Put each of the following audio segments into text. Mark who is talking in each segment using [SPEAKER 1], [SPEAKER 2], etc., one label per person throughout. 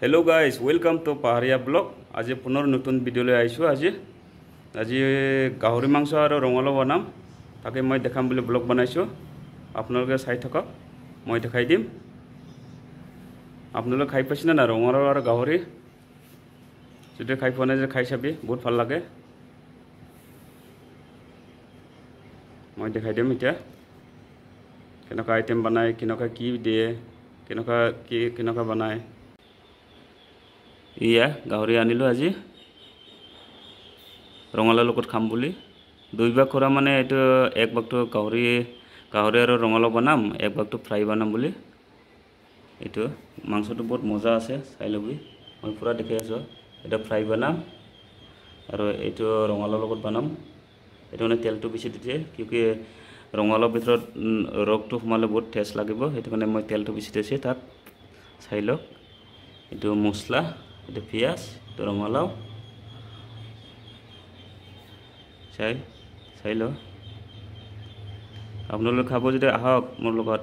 [SPEAKER 1] hello guys welcome to Pahariya blog आज पुनर नतुन video ले आइसो आज गाहरी मांस और रंगलाव बनाम ताके मैं देखाम बोली ब्लग बनाइसो आपनालोके चाइ थকক मैं देखाइ दिम आपनालोके खाइ पाइछिना ना रंगलाव और गाहरी जुदि खाइ पोৱা নাই যে খাই চাবি बहुत ভাল লাগে मैं देखाइ दिम इতিয়া केनका आइटेम बनाय केनका की দিয়ে केनका बनाय इया गाहरी आनिलो আজি रंगलाव লগত খাম বুলি দুই ভাগ কৰা মানে এটো এক ভাগটো গাহৰি আৰু ৰঙালাও বনাম এক ভাগটো ফ্ৰাই বনাম বুলি এটো মাংসটো বহুত মজা আছে চাই লবি মই পুৰা দেখাই আছো এটা ফ্ৰাই বনাম আৰু এটো ৰঙালাও লগত বনাম এটো মানে তেলটো বেছি দিতে কিউকি ৰঙালাও ভিতৰত ৰকটো সোমালে বহুত টেষ্ট লাগিব এটো মানে মই তেলটো বেছি দিছে তাত চাই লওক এটো মছলা এটা পিয়াজ এটা রঙালাও চাই লো আপোনালোকে খাব যদি আহক মোৰ লগত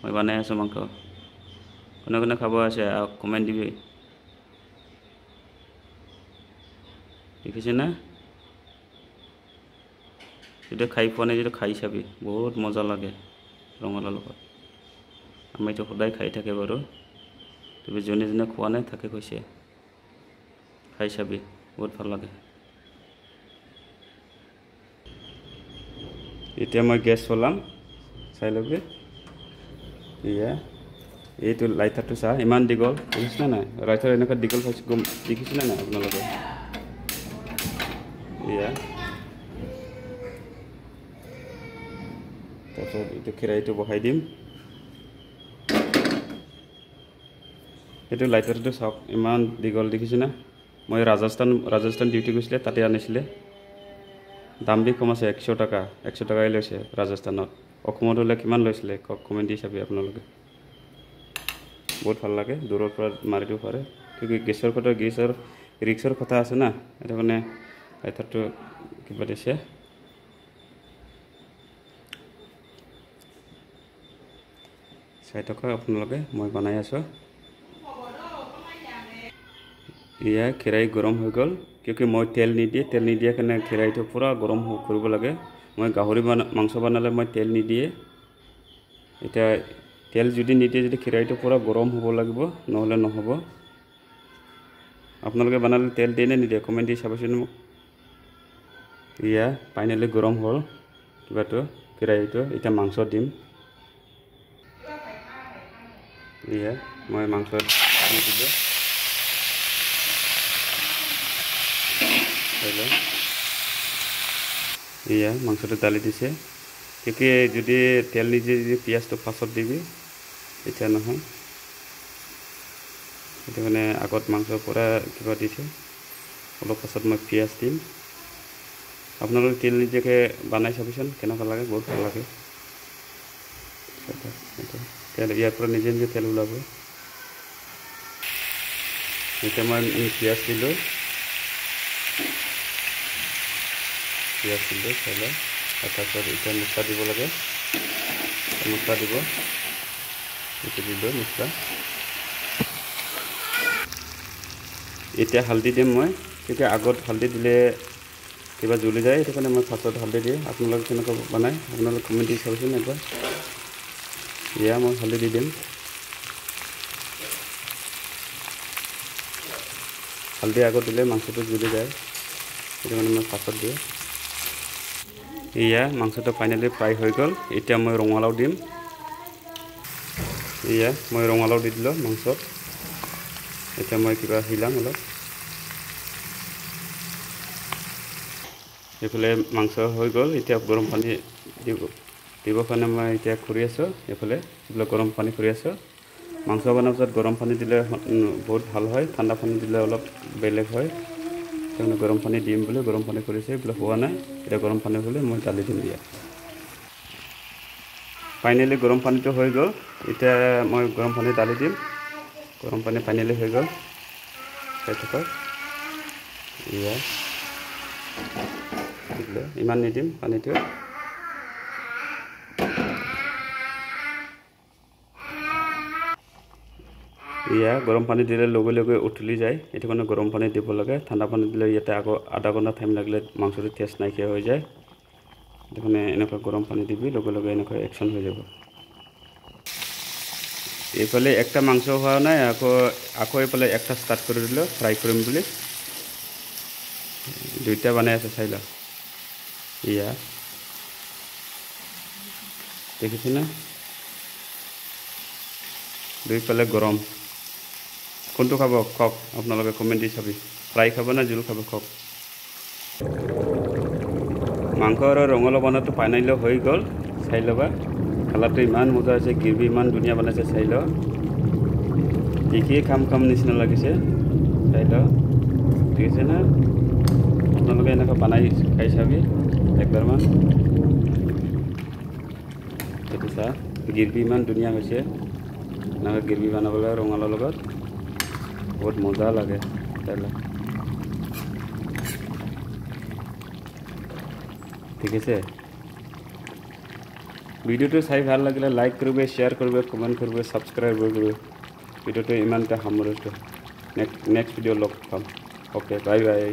[SPEAKER 1] মই বনাই আছো মাংস কোনে কোনে খাব আছে কমেন্ট দিবি দেখিছে না যদি খাই পোৱা নাই যদি খাই চাবি বহুত মজা লাগে ৰঙালাও লগত আমি তো সদায় খাই থাকে বাৰু তুমি জনে জনে খোৱা নাই থাকে কৈছে খাই চাবি বহুত ভাল লাগে এতিয়া মই গ্যাস চলাম চাই লবি ইয়া এইটো লাইটাৰটো চা ইমান দীঘল দেখিছ না লাইটাৰ এনেকা দীঘল দেখিছ না আপোনালোকে ইয়া তাৰপিছত এইটো কেৰাহীটো বহাই দিম এটো লাইটাৰটো চাওক ইমান দীঘল দেখিছ না মই ৰাজস্থান ডিউটি গৈছিলে তাতে আনিছিলে দাম বি কম আছে 100 টাকাই লৈছে ৰাজস্থানত অসমত হলে কিমান লৈছিলে কমেন্ট দি চাবি আপোনালোকে বহুত ভাল লাগে দূৰৰ পৰা মাৰি দিব পাৰে কিউকি গেছৰ ৰিক্সৰ কথা আছে না এটা মানে লাইটাৰটো কিবা দিছে চাই থকা আপোনালোকে মই বনাই আছো ইয়া কেৰাহী গৰম হৈ গল কিউকি মই তেল নিদিয়া কাৰণে কেৰাহীটো পুৰা গৰম কৰিব লাগে মই গাহৰি মাংস বনালে মই তেল নিদিয়ে এটা তেল যদি নিদিয়ে যদি কেৰাহীটো পুৰা গৰম হ'ব লাগিব নহলে নহব আপোনালোকে বনালে তেল দিয়ে নে নিদিয়ে কমেন্ট দি চাবচোন মোক ইয়া ফাইনালি গৰম হ'ল কিবাটো কেৰাহীটো এটা মাংস দিম ইয়া মই মাংস দি দিলো ইয়া মাংসটো ডালি দিছে কিউকি যদি তেল নিদিয়ে যদি পিয়াজটো পাছত দিবি এতিয়া নহয় এটা মানে আগত মাংস পুৰা কিবা দিছে অলপ পাছত মই পিয়াজ দিম আপোনালোকে তেল নিদিয়াকে বনাই চাবিচোন কেনেকুৱা লাগে বহুত ভাল লাগে তেল ইয়াৰ পৰা নিজে নিজে তেল ওলাব এতিয়া মই পিয়াজ দিলোঁ চাইলে তাৰপিছত এতিয়া মছলা দিব লাগে মছলা দিব এইটো দিলোঁ মছলা এতিয়া হালধি দিম মই তেতিয়া আগত হালধি দিলে কিবা জ্বলি যায় সেইটো কাৰণে মই ফাৰ্ষ্টত হালধি দিওঁ আপোনালোকে কেনেকৈ বনায় আপোনালোকে কমেণ্ট দি চাবচোন একবাৰ ইয়া মই হালধি দি দিম হালধি আগত দিলে মাংসটো জ্বলি যায় সেইটো কাৰণে মই ফাৰ্ষ্টত দিওঁ ইয়া মাংসটো ফাইনালি ফ্ৰাই হৈ গল এতিয়া মই ৰঙালাও দিম ইয়া মই ৰঙালাও দি দিলো মাংসত এতিয়া মই কিবা হিলাম অলপ এফালে মাংস হৈ গল এতিয়া গৰম পানী দিব কাৰণে মই এতিয়া কৰি আছো এফালে গৰম পানী কৰি আছো মাংস বনোৱাৰ পিছত গৰম পানী দিলে বহুত ভাল হয় ঠাণ্ডা পানী দিলে অলপ বেলেগ হয় গৰম পানী দিম বুলি গৰম পানী কৰিছে বলে হোৱা নাই এটা গৰম পানী হলে মই ডালি দিম দিয়া ফাইনালি গৰম পানীটো হৈ গল এতিয়া মই গৰম পানী ডালি দিম গৰম পানী ফাইনালি হৈ গল সেইটো ইয়া ইমান নিদিম পানীটো ইয়া গৰম পানী দিলে লগে লগে উঠলি যায় এইটো কাৰণে গৰম পানী দিব লাগে ঠাণ্ডা পানী দিলে ইয়াতে আকৌ আধা ঘণ্টা টাইম লাগিলে মাংসটো টেষ্ট নাইকিয়া হৈ যায় এইটো কাৰণে এনেকুৱা গৰম পানী দিবি লগে লগে এনেকুৱা একশ্যন হৈ যাব এইফালে একটা মাংস হোৱা নাই আকৌ এইফালে একটা ষ্টাৰ্ট কৰি দিলোঁ ফ্ৰাই কৰিম বুলি দুইটা বনাই আছে চাই লওঁ ইয়া দেখিছে না দুইফালে গৰম কোনটো খাব কওক আপোনালোকে কমেণ্ট দি চাবি ফ্ৰাই খাব না জোল খাব কওক মাংস আৰু ৰঙালাও বনাটো ফাইনেলি হৈ গ'ল চাই ল'বা কালাৰটো ইমান মজা হৈছে গ্ৰেভি ইমান ধুনীয়া বনাইছে চাই লওঁ দেখিয়ে খাম নিচিনা লাগিছে চাই লওঁ ঠিক আছে না আপোনালোকে এনেকুৱা বনাই খাই চাবি একবাৰমান এইটো চা গ্ৰেভি ইমান ধুনীয়া হৈছে এনেকুৱা গ্ৰেভি বনাবলৈ ৰঙালাওৰ লগত বহুত মজা লাগে চাই লওঁ ঠিক আছে ভিডিওটো চাই ভাল লাগিলে লাইক কৰিব শ্বেয়াৰ কৰিব কমেণ্ট কৰিব ছাবস্ক্ৰাইব কৰিব ভিডিওটো ইমানটা সামৰিছোঁ নেক্সট ভিডিঅ' লগ পাম অ'কে বাই বাই